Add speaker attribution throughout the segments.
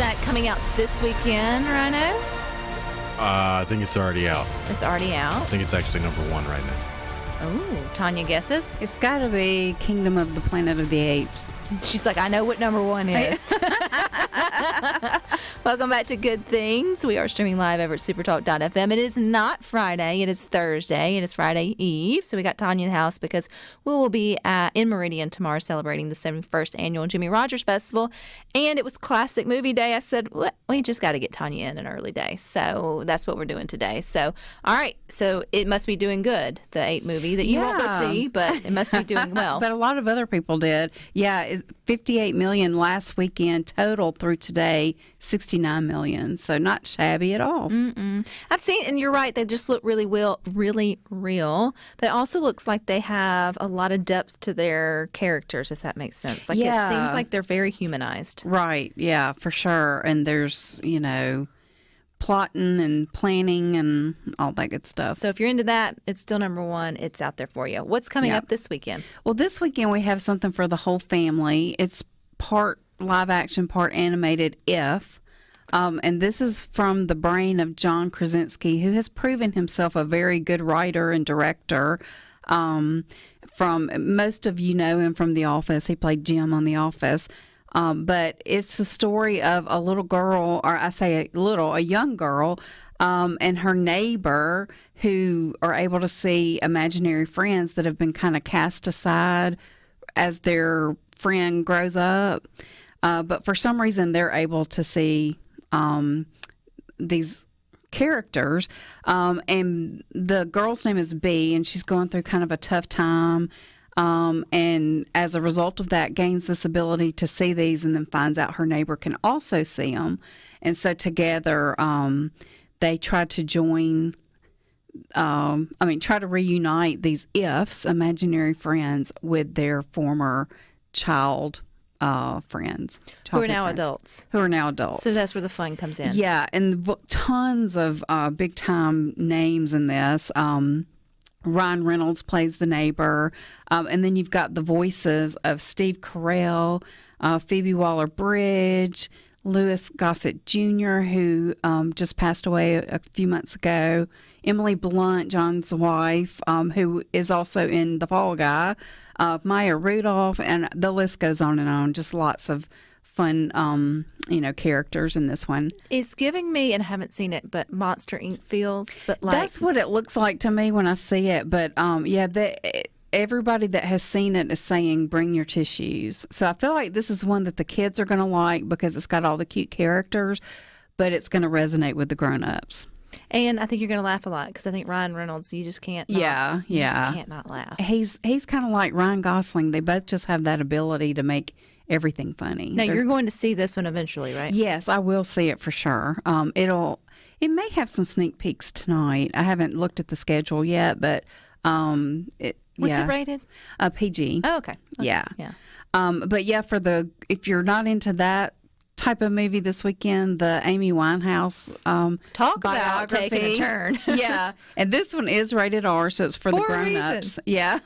Speaker 1: that coming out this weekend, Rhino?
Speaker 2: I think it's already out.
Speaker 1: It's already out?
Speaker 2: I think it's actually number 1 right now.
Speaker 1: Oh, Tanya guesses?
Speaker 3: It's got to be Kingdom of the Planet of the Apes.
Speaker 1: She's like, I know what number 1 is. Welcome back to Good Things. We are streaming live over at SuperTalk.fm. It is not Friday. It is Thursday. It is Friday Eve. So we got Tanya in the house because we will be in Meridian tomorrow celebrating the 71st Annual Jimmy Rogers Festival. And it was Classic Movie Day. I said, we just got to get Tanya in an early day. So that's what we're doing today. So, all right. So it must be doing good, the 8 movie that you won't go see, but it must be doing well.
Speaker 3: But a lot of other people did. Yeah, 58 million last weekend total through today, 69 million. So not shabby at all.
Speaker 1: I've seen, and you're right, they just look really real. But it also looks like they have a lot of depth to their characters, if that makes sense. Like it seems like they're very humanized.
Speaker 3: Right. Yeah, for sure. And there's, plotting and planning and all that good stuff.
Speaker 1: So if you're into that, it's still number 1. It's out there for you. What's coming up this weekend?
Speaker 3: Well, this weekend we have something for the whole family. It's part live action, part animated, If. And this is from the brain of John Krasinski, who has proven himself a very good writer and director. From most of you know him from The Office. He played Jim on The Office. But it's the story of a little girl, or I say a young girl, and her neighbor who are able to see imaginary friends that have been kind of cast aside as their friend grows up. But for some reason, they're able to see these characters. And the girl's name is Bee, and she's going through kind of a tough time. And as a result of that, gains this ability to see these, and then finds out her neighbor can also see them. And so together, they try to try to reunite these Ifs, imaginary friends, with their former child friends.
Speaker 1: Who are now adults. So that's where the fun comes in.
Speaker 3: Yeah, and tons of big-time names in this. Ryan Reynolds plays the neighbor. And then you've got the voices of Steve Carell, Phoebe Waller-Bridge, Louis Gossett Jr., who just passed away a few months ago, Emily Blunt, John's wife, who is also in The Fall Guy, Maya Rudolph, and the list goes on and on. Just lots of fun, characters in this one.
Speaker 1: It's giving me, and I haven't seen it, but Monster Inc. feels, but like...
Speaker 3: That's what it looks like to me when I see it, but everybody that has seen it is saying, bring your tissues. So I feel like this is one that the kids are going to like because it's got all the cute characters, but it's going to resonate with the grown-ups.
Speaker 1: And I think you're going to laugh a lot because I think Ryan Reynolds, you just can't not, you just can't not laugh.
Speaker 3: He's kind of like Ryan Gosling. They both just have that ability to make everything funny.
Speaker 1: Now, you're going to see this one eventually, right?
Speaker 3: Yes, I will see it for sure. It may have some sneak peeks tonight. I haven't looked at the schedule yet, but
Speaker 1: What's it rated?
Speaker 3: PG.
Speaker 1: Oh, okay.
Speaker 3: Yeah.
Speaker 1: But
Speaker 3: yeah, if you're not into that type of movie this weekend, the Amy Winehouse
Speaker 1: talk
Speaker 3: biography.
Speaker 1: About taking a turn.
Speaker 3: Yeah, and this one is rated R, so it's for the grown-ups. Yeah,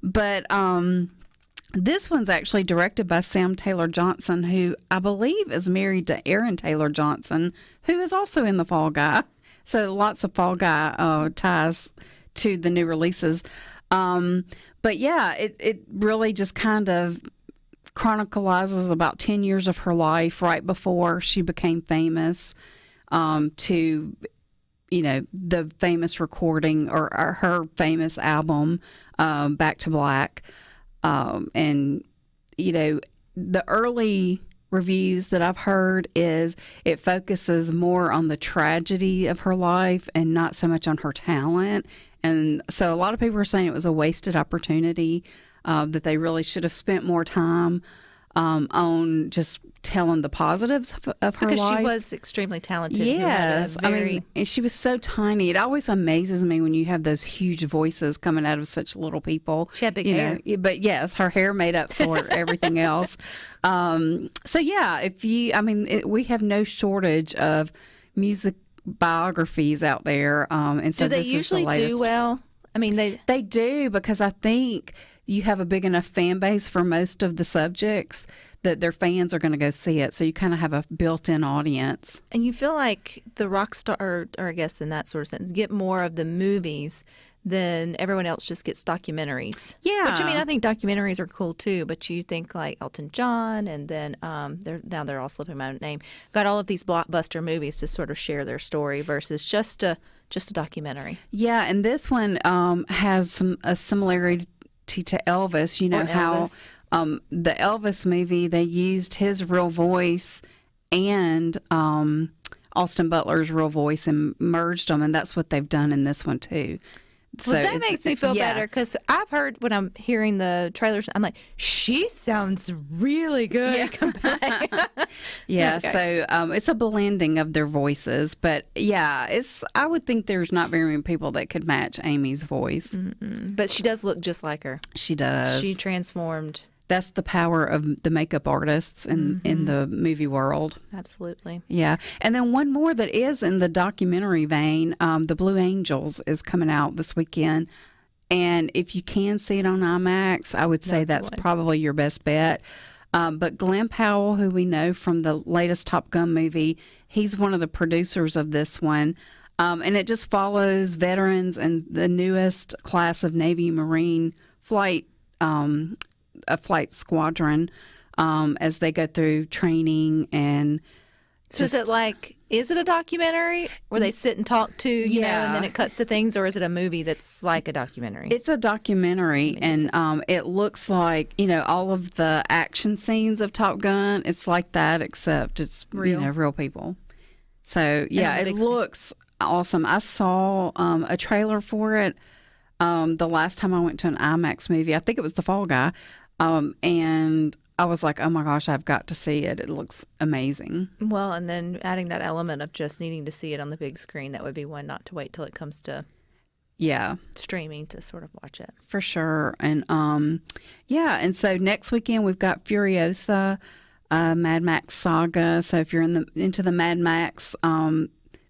Speaker 3: but this one's actually directed by Sam Taylor Johnson, who I believe is married to Aaron Taylor Johnson, who is also in The Fall Guy. So lots of Fall Guy ties to the new releases. But yeah, it really just kind of chronicles about 10 years of her life right before she became famous, to the famous recording or her famous album, Back to Black. And the early reviews that I've heard is it focuses more on the tragedy of her life and not so much on her talent. And so a lot of people are saying it was a wasted opportunity, that they really should have spent more time on just telling the positives of her life.
Speaker 1: Because she was extremely talented.
Speaker 3: Yes. And she was so tiny. It always amazes me when you have those huge voices coming out of such little people.
Speaker 1: She had big hair.
Speaker 3: But yes, her hair made up for everything else. So yeah, we have no shortage of music biographies out there. And so
Speaker 1: do they usually do well? I mean,
Speaker 3: they do, because I think you have a big enough fan base for most of the subjects that their fans are going to go see it. So you kind of have a built-in audience.
Speaker 1: And you feel like the rock star, or I guess in that sort of sense, get more of the movies than everyone else just gets documentaries.
Speaker 3: Yeah.
Speaker 1: Which, I mean, I think documentaries are cool too, but you think like Elton John, and then they're all slipping my name, got all of these blockbuster movies to sort of share their story versus just a documentary.
Speaker 3: Yeah, and this one has a similarity to Elvis. You know how the Elvis movie, they used his real voice and Austin Butler's real voice and merged them, and that's what they've done in this one too.
Speaker 1: Well, so that makes me feel better, because I've heard when I'm hearing the trailers, I'm like, she sounds really good.
Speaker 3: Yeah,
Speaker 1: okay.
Speaker 3: So it's a blending of their voices. But yeah, I would think there's not very many people that could match Amy's voice.
Speaker 1: Mm-mm. But she does look just like her.
Speaker 3: She does.
Speaker 1: She transformed.
Speaker 3: That's the power of the makeup artists in the movie world.
Speaker 1: Absolutely.
Speaker 3: Yeah. And then one more that is in the documentary vein, The Blue Angels is coming out this weekend. And if you can see it on IMAX, I would say that's probably your best bet. But Glenn Powell, who we know from the latest Top Gun movie, he's one of the producers of this one. And it just follows veterans and the newest class of Navy Marine flight squadron as they go through training. And
Speaker 1: so is it a documentary where they sit and talk to you know, and then it cuts to things, or is it a movie that's like a documentary?
Speaker 3: It's a documentary, and it looks like, you know, all of the action scenes of Top Gun, it's like that, except it's real, you know, real people. So yeah, it looks awesome. I saw a trailer for it the last time I went to an IMAX movie. I think it was The Fall Guy. And I was like, oh my gosh, I've got to see it. It looks amazing. Well,
Speaker 1: and then adding that element of just needing to see it on the big screen, that would be one not to wait till it comes to streaming to sort of watch it.
Speaker 3: For sure. And and so next weekend we've got Furiosa, Mad Max Saga. So if you're into the Mad Max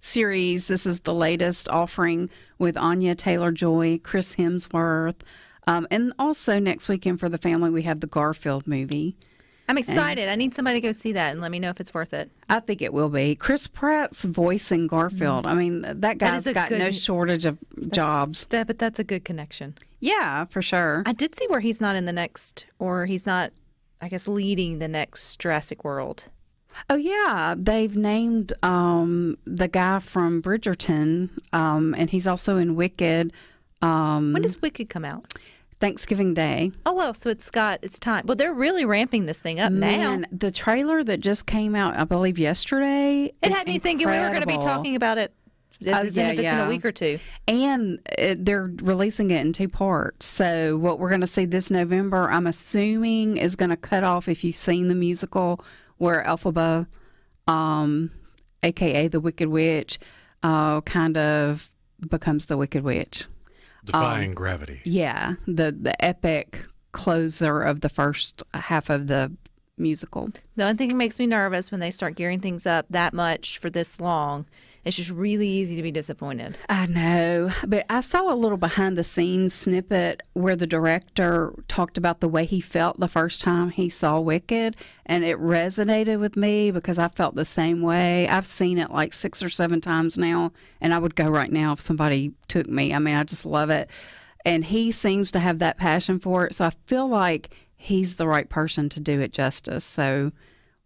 Speaker 3: series, this is the latest offering with Anya Taylor-Joy, Chris Hemsworth. And also next weekend for the family, we have the Garfield movie.
Speaker 1: I'm excited. I need somebody to go see that and let me know if it's worth it.
Speaker 3: I think it will be. Chris Pratt's voicing Garfield. I mean, that guy's got no shortage of jobs.
Speaker 1: But that's a good connection.
Speaker 3: Yeah, for sure.
Speaker 1: I did see where he's not in the next, or he's not, I guess, leading the next Jurassic World.
Speaker 3: Oh, yeah. They've named the guy from Bridgerton, and he's also in Wicked.
Speaker 1: When does Wicked come out?
Speaker 3: Thanksgiving Day.
Speaker 1: Oh, well, so it's time. Well, they're really ramping this thing up now.
Speaker 3: The trailer that just came out, I believe, yesterday.
Speaker 1: It had me thinking we were going to be talking about it if it's in a week or two.
Speaker 3: And they're releasing it in 2 parts. So what we're going to see this November, I'm assuming, is going to cut off, if you've seen the musical, where Elphaba, a.k.a. the Wicked Witch, kind of becomes the Wicked Witch.
Speaker 2: Defying gravity.
Speaker 3: Yeah, the epic closer of the first half of the musical.
Speaker 1: The only thing that makes me nervous when they start gearing things up that much for this long, it's just really easy to be disappointed.
Speaker 3: I know, but I saw a little behind the scenes snippet where the director talked about the way he felt the first time he saw Wicked, and it resonated with me because I felt the same way. I've seen it like 6 or 7 times now, and I would go right now if somebody took me. I mean, I just love it. And he seems to have that passion for it, so I feel like he's the right person to do it justice. So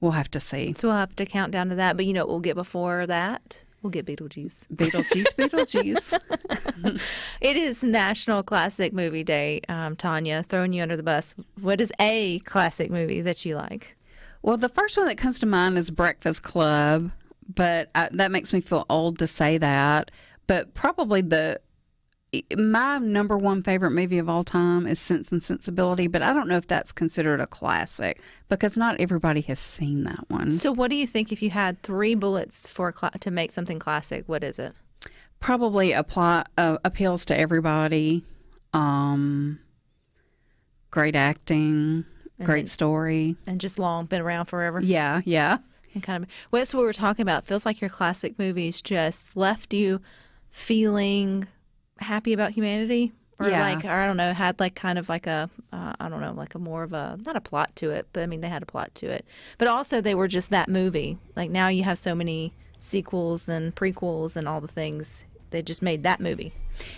Speaker 3: we'll have to see.
Speaker 1: So we'll have to count down to that. But you know what we'll get before that? We'll get Beetlejuice.
Speaker 3: Beetlejuice.
Speaker 1: It is National Classic Movie Day, Tanya, throwing you under the bus. What is a classic movie that you like?
Speaker 3: Well, the first one that comes to mind is Breakfast Club, but that makes me feel old to say that. But probably my number one favorite movie of all time is Sense and Sensibility, but I don't know if that's considered a classic because not everybody has seen that one.
Speaker 1: So what do you think if you had 3 bullets to make something classic? What is it?
Speaker 3: Probably appeals to everybody. Great acting, great story.
Speaker 1: And just long, been around forever?
Speaker 3: Yeah.
Speaker 1: And kind of, well, that's what we were talking about. It feels like your classic movies just left you feeling happy about humanity, Or like, or I don't know, had like kind of like a, I don't know, like a more of a, not a plot to it, but I mean, they had a plot to it. But also they were just that movie. Like now you have so many sequels and prequels and all the things. They just made that movie.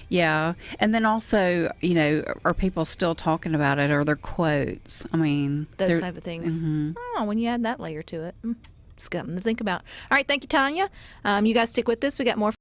Speaker 3: Yeah. And then also, you know, are people still talking about it? Are there quotes? I mean,
Speaker 1: those type of things. Oh, when you add that layer to it, it's something to think about. All right. Thank you, Tanya. You guys stick with this. We got more.